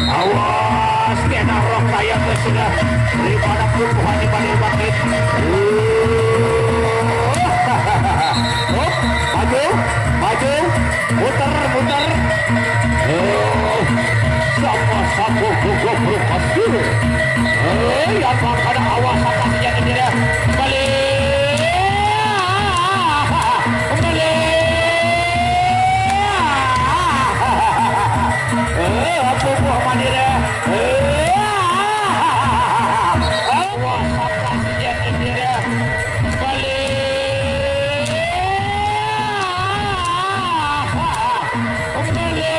Awas, kena roh saya sudah daripada perempuan di balik bangkit. Maju, maju, muter, muter. Sama-sama goblok pasti. Yang ada awas apa saja dia. Kembali. Apa buah mandiri? Awas apa saja dia. Kembali. Kembali.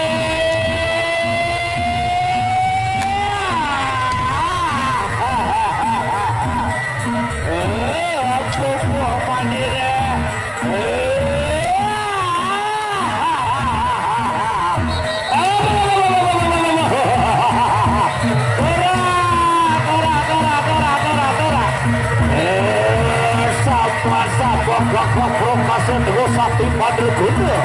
provokasi dosa pada guna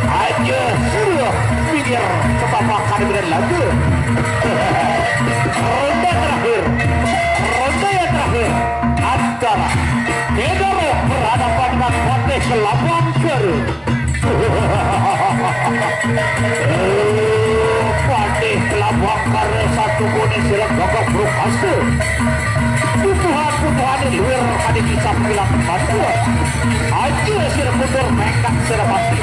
aja sudah pikir ketapakan dengan lagu ronde terakhir ronde yang terakhir antara Kedoro berhadapan dengan Patih Kelabang Keru Patih Kelabang Keru satu kuning silang gagak provokasi Putuhan di luar tadi bisa bilang bantu aja sudah mundur mereka sudah pasti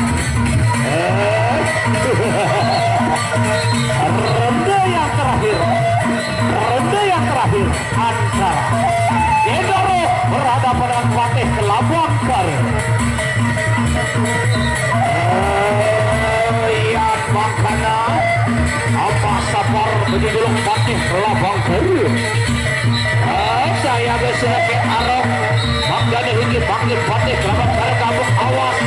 ronde yang terakhir antara Kedoro berhadapan dengan Patih Kelabang Keru ya makanya apa sabar menjulung Patih Kelabang Keru saya besar ke arah manggane hingga panggil Patih Kelabang Keru kamu awas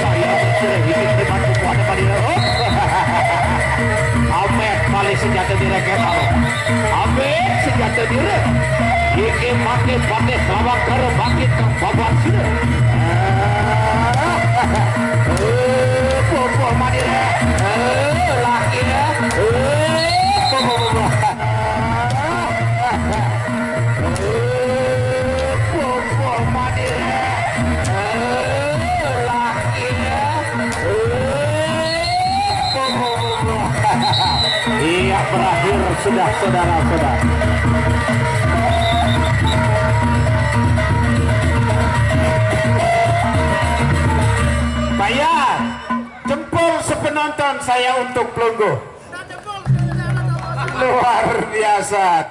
saya besar hingga terbantu pada padina Amet kali senjata diri ke arah Amet senjata diri hingga pakai Patih Kelabang Keru bangkit ke babat sini popo madira laki popo iya berakhir sudah saudara-saudara bayar jempol sepenonton saya untuk Pelunggu luar biasa.